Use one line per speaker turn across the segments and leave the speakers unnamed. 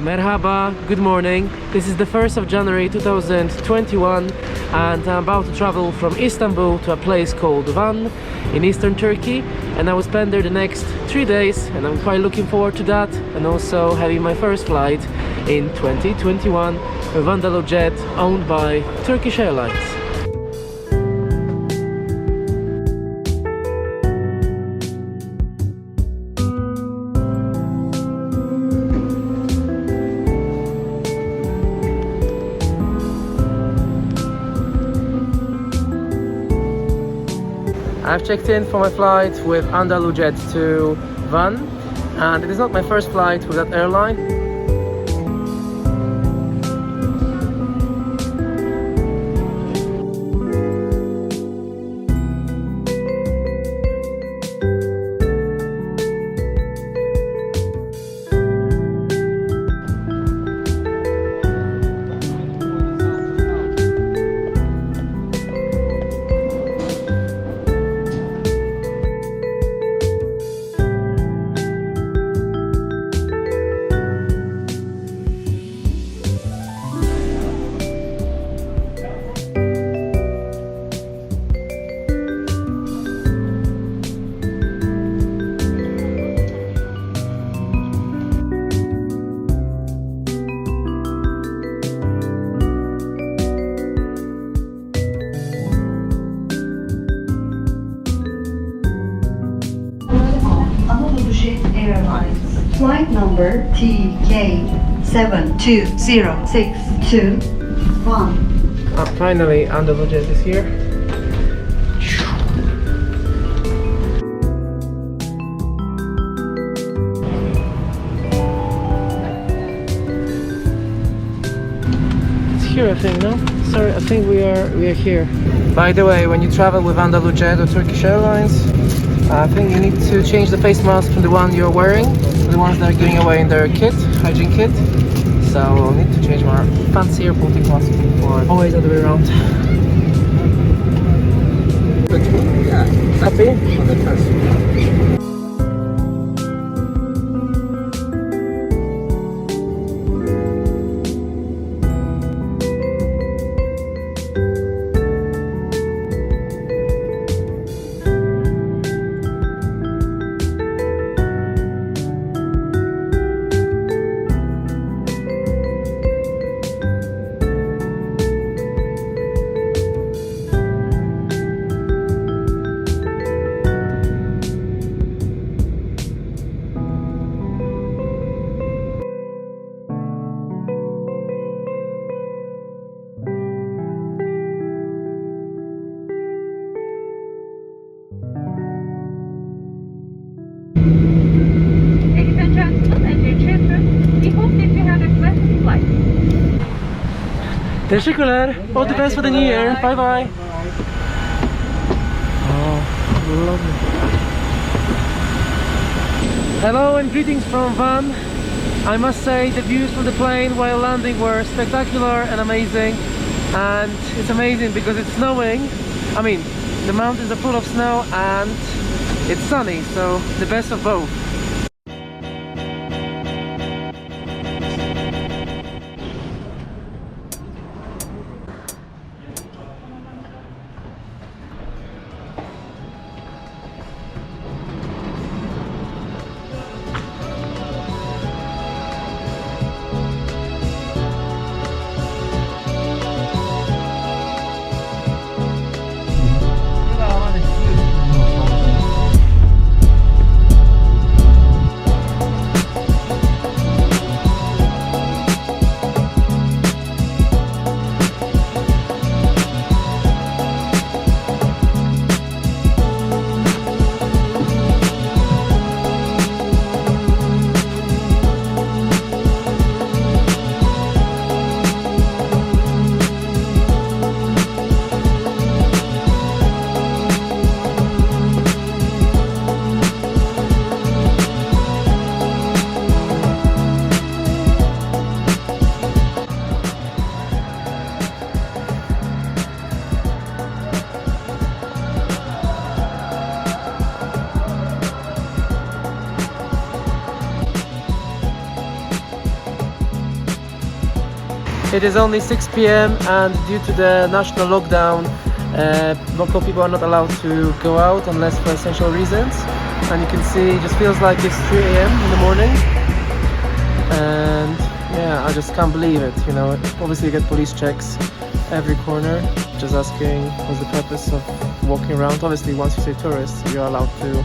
Merhaba, good morning. This is the 1st of January 2021 and I'm about to travel from Istanbul to a place called Van in eastern Turkey, and I will spend there the next 3 days, and I'm quite looking forward to that, and also having my first flight in 2021 with AnadoluJet, owned by Turkish Airlines. I've checked in for my flight with AnadoluJet to Van, and it is not my first flight with that airline.
Turkish Airlines. Flight number TK720621.
Finally, AnadoluJet is here. It's here, I think, no? Sorry, I think we are here. By the way, when you travel with AnadoluJet or Turkish Airlines, I think you need to change the face mask from the one you're wearing to the ones that are giving away in their kit, hygiene kit. So I'll need to change my fancy airporting mask for always the other way around.
Yeah.
Happy?
On the test.
Ladies and gentlemen and their children, we hope that you have a pleasant flight.
Teşekkürler. All the best for the new year. Bye bye. Oh, lovely. Hello and greetings from Van. I must say the views from the plane while landing were spectacular and amazing. And it's amazing because it's snowing. I mean, the mountains are full of snow and it's sunny, so the best of both. It is only 6 p.m. and due to the national lockdown, local people are not allowed to go out unless for essential reasons. And you can see it just feels like it's 3 a.m. in the morning. And yeah, I just can't believe it, you know. Obviously you get police checks every corner, just asking what's the purpose of walking around. Obviously once you say tourists, you're allowed to.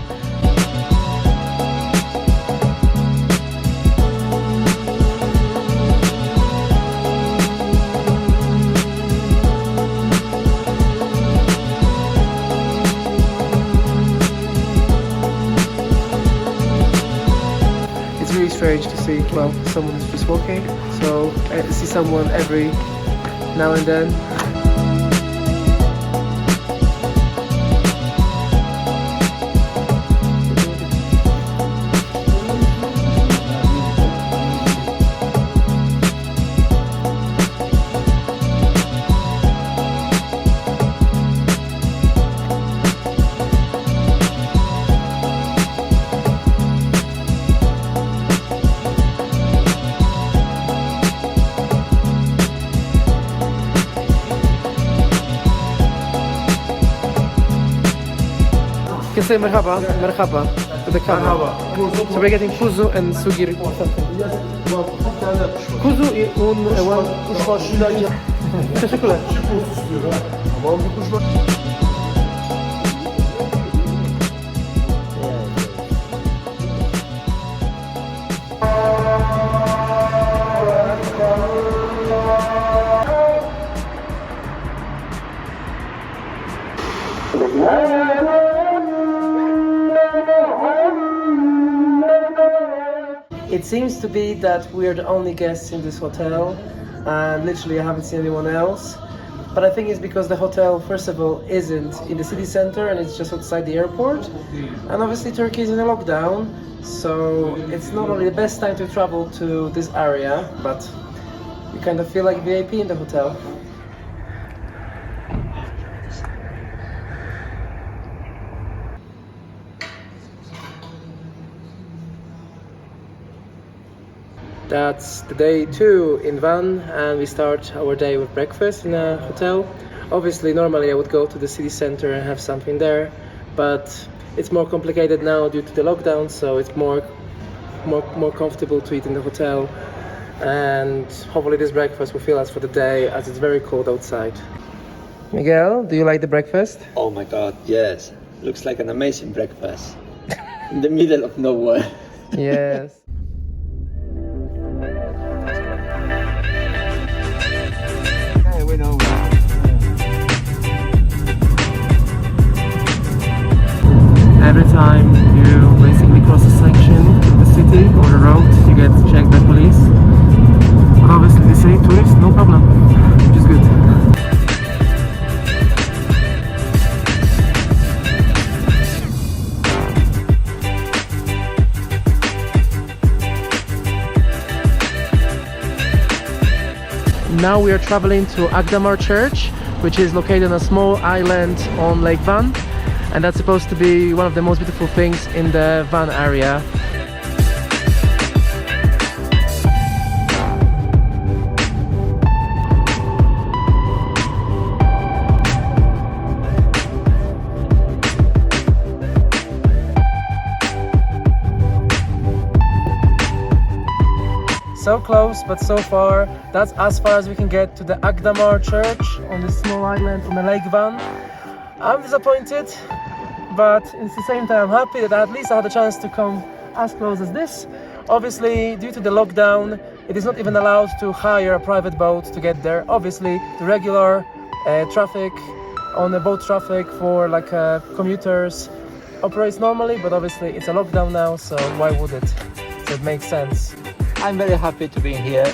It's really strange to see, well, someone is just walking, so I see someone every now and then. You can say merhaba, merhaba to the camera. So we're getting kuzu and sugir. Kuzu un kuş var şurada. Teşekkürler. Tamam bir kuş var. It seems to be that we are the only guests in this hotel, and literally I haven't seen anyone else. But I think it's because the hotel, first of all, isn't in the city center and it's just outside the airport. And obviously Turkey is in a lockdown, so it's not only the best time to travel to this area, but you kind of feel like VIP in the hotel. That's the day 2 in Van, and we start our day with breakfast in a hotel. Obviously, normally I would go to the city center and have something there, but it's more complicated now due to the lockdown, so it's more comfortable to eat in the hotel. And hopefully this breakfast will fill us for the day, as it's very cold outside. Miguel, do you like the breakfast?
Oh my god, yes. Looks like an amazing breakfast. In the middle of nowhere.
Yes.
We know.
Every time you basically cross a section of the city or the road, you get checked by police. But obviously they say tourists, no problem, which is good. Now we are traveling to Akdamar Church, which is located on a small island on Lake Van, and that's supposed to be one of the most beautiful things in the Van area. So close, but so far. That's as far as we can get to the Akdamar Church on this small island on the Lake Van. I'm disappointed, but at the same time I'm happy that at least I had a chance to come as close as this. Obviously, due to the lockdown, it is not even allowed to hire a private boat to get there. Obviously, the regular traffic on the boat traffic for like commuters operates normally, but obviously it's a lockdown now, so why would it? So it makes sense.
I'm very happy to be here.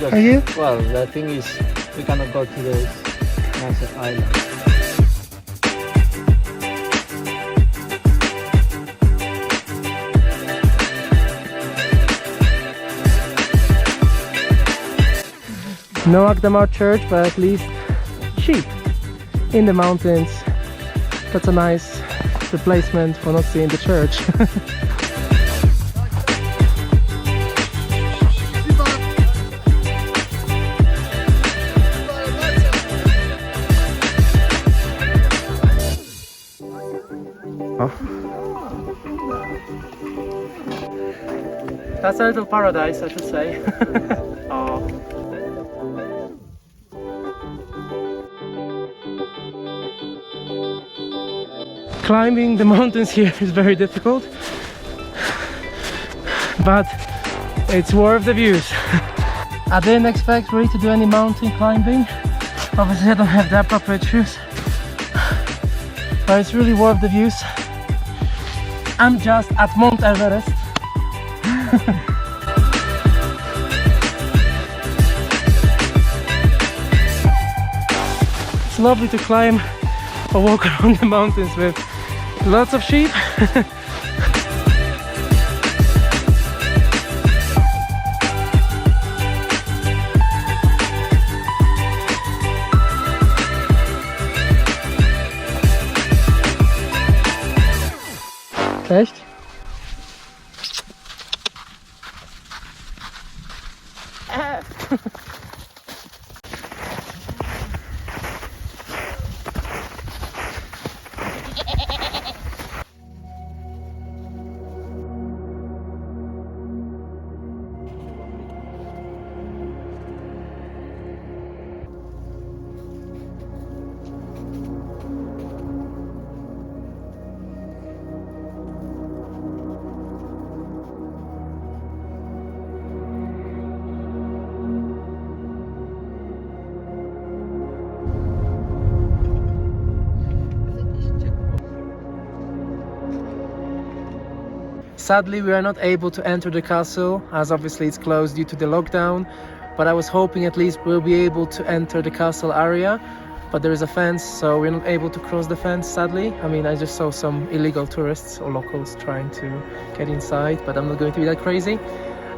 Are you?
Well, the thing is, we cannot go to this massive island.
No Akdamar Church, but at least sheep in the mountains. That's a nice replacement for not seeing the church. Oh. That's a little paradise, I should say. Oh. Climbing the mountains here is very difficult, but it's worth the views. I didn't expect really to do any mountain climbing. Obviously I don't have the appropriate shoes, but it's really worth the views. I'm just at Mount Everest. It's lovely to climb or walk around the mountains with lots of sheep. Cześć. Sadly, we are not able to enter the castle, as obviously it's closed due to the lockdown, but I was hoping at least we'll be able to enter the castle area, but there is a fence, so we're not able to cross the fence, sadly. I mean, I just saw some illegal tourists or locals trying to get inside, but I'm not going to be that crazy.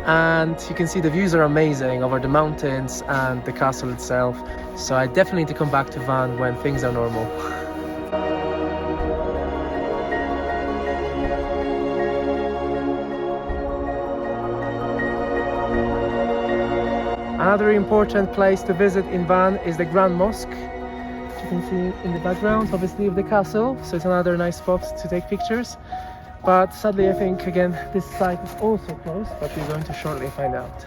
And you can see the views are amazing over the mountains and the castle itself, so I definitely need to come back to Van when things are normal. Another important place to visit in Van is the Grand Mosque. You can see in the background, obviously, of the castle, so it's another nice spot to take pictures. But sadly, I think again this site is also closed, but we're going to shortly find out.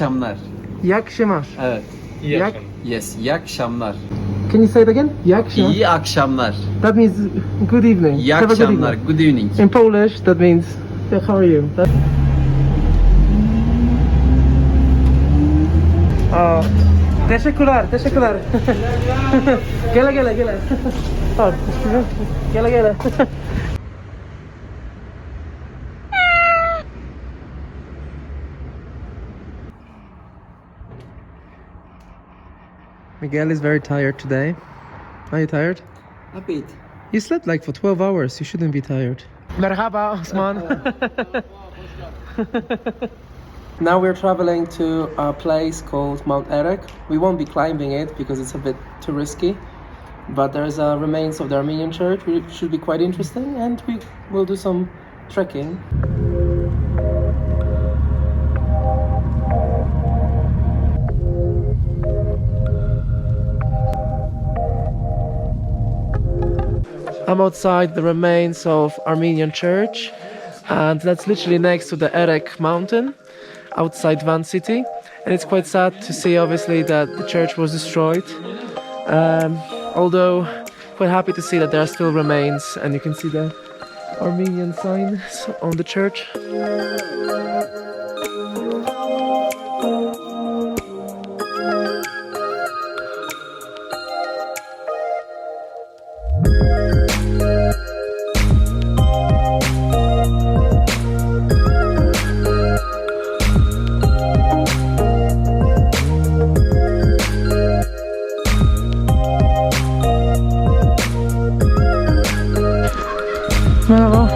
akşamlar.
İyi akşamlar.
Evet.
Yak-
Yes, iyi akşamlar.
Can you say it again? İyi akşamlar.
İyi akşamlar.
That means good evening.
İyi
Have a good
akşamlar.
evening.
Good evening.
In Polish, that means how are you? Oh, teşekkürler, teşekkürler. Gele gele gele. Oh, gele gele. Miguel is very tired today. Are you tired?
A bit.
You slept like for 12 hours. You shouldn't be tired. Merhaba, Osman. Now we're traveling to a place called Mount Erek. We won't be climbing it because it's a bit too risky. But there's remains of the Armenian church, which should be quite interesting, and we will do some trekking. I'm outside the remains of Armenian church, and that's literally next to the Erek mountain outside Van city, and it's quite sad to see obviously that the church was destroyed, although quite happy to see that there are still remains, and you can see the Armenian signs on the church. Merhaba.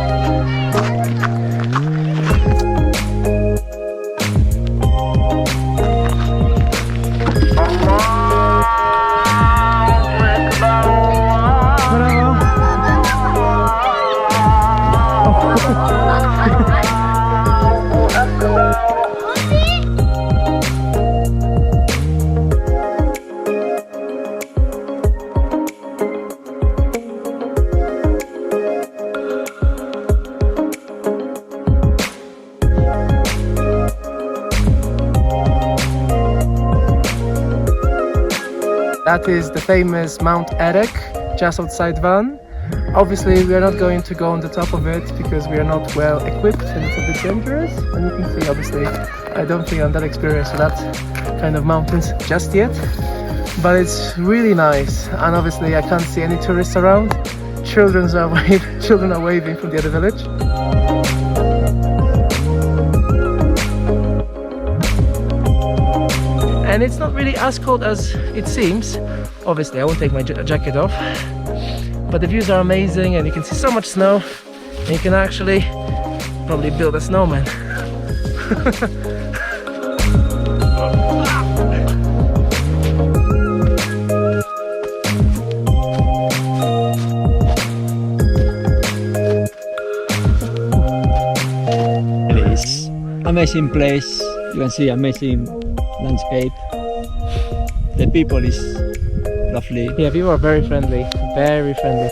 That is the famous Mount Erek, just outside Van. Obviously, we are not going to go on the top of it because we are not well equipped and it's a bit dangerous. And you can see, obviously, I don't think I'm that experienced with that kind of mountains just yet. But it's really nice, and obviously I can't see any tourists around. Children are waving from the other village. And it's not really as cold as it seems. Obviously, I won't take my jacket off. But the views are amazing, and you can see so much snow. And you can actually probably build a snowman.
It is amazing place. You can see amazing landscape. The people is lovely.
Yeah, people are very friendly. Very friendly.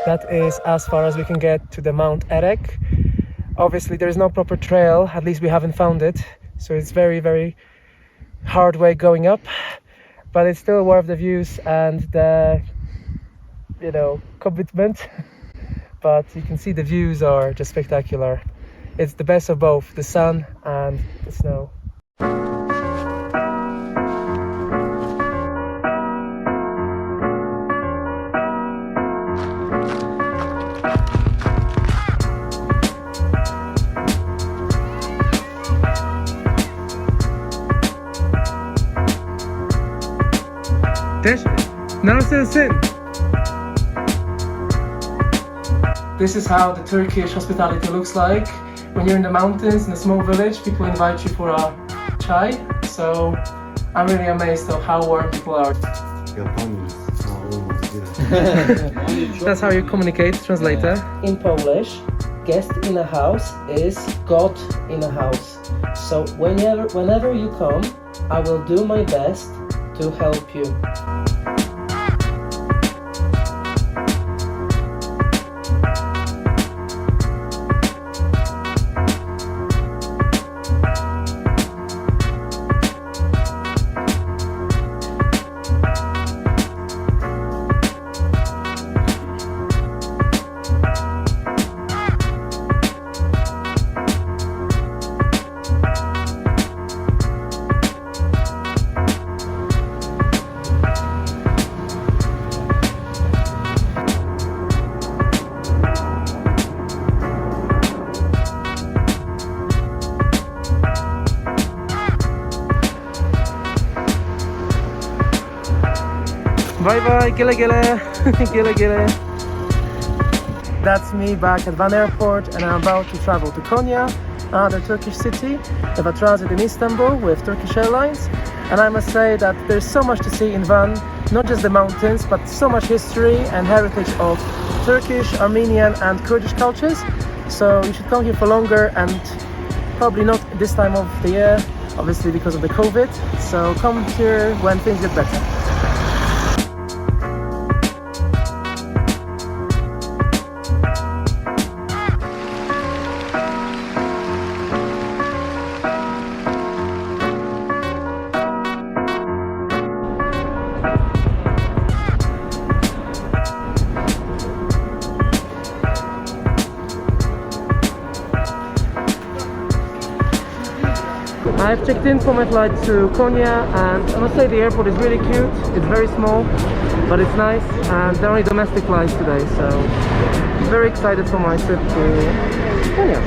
That is as far as we can get to the Mount Erek. Obviously there is no proper trail, at least we haven't found it. So it's very, very hard way going up. But it's still worth the views and the, you know, commitment. But you can see the views are just spectacular. It's the best of both, the sun and the snow. This is how the Turkish hospitality looks like. When you're in the mountains, in a small village, people invite you for a chai. So I'm really amazed of how warm people are. That's how you communicate, translator. In Polish, guest in a house is God in a house. So whenever you come, I will do my best to help you. Bye bye, gele gele, gele gele. That's me back at Van Airport, and I'm about to travel to Konya, another Turkish city. I have a transit in Istanbul with Turkish Airlines, and I must say that there's so much to see in Van, not just the mountains, but so much history and heritage of Turkish, Armenian and Kurdish cultures. So you should come here for longer, and probably not this time of the year, obviously because of the COVID. So come here when things get better. I've checked in for my flight to Konya, and I must say the airport is really cute. It's very small, but it's nice, and there are only domestic flights today, so I'm very excited for my trip to Konya.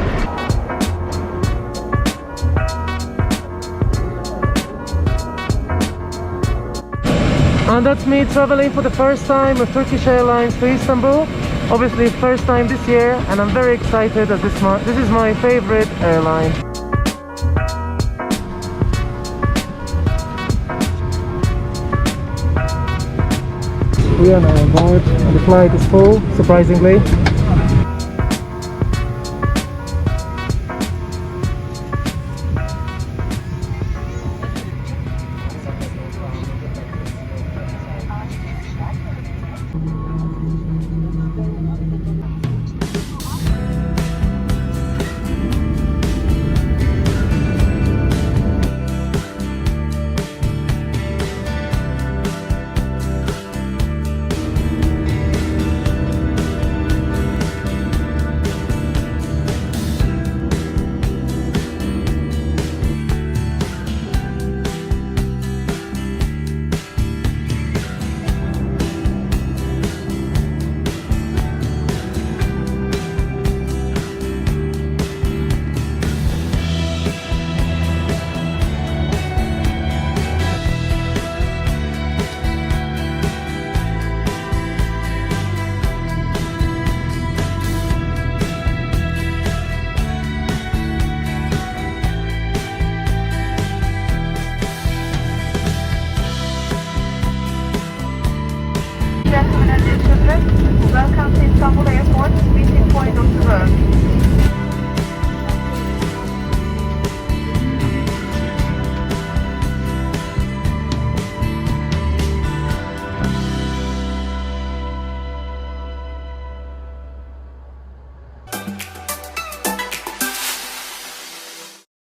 And that's me traveling for the first time with Turkish Airlines to Istanbul. Obviously first time this year, and I'm very excited that this is my favorite airline. We are now on board and the flight is full, surprisingly.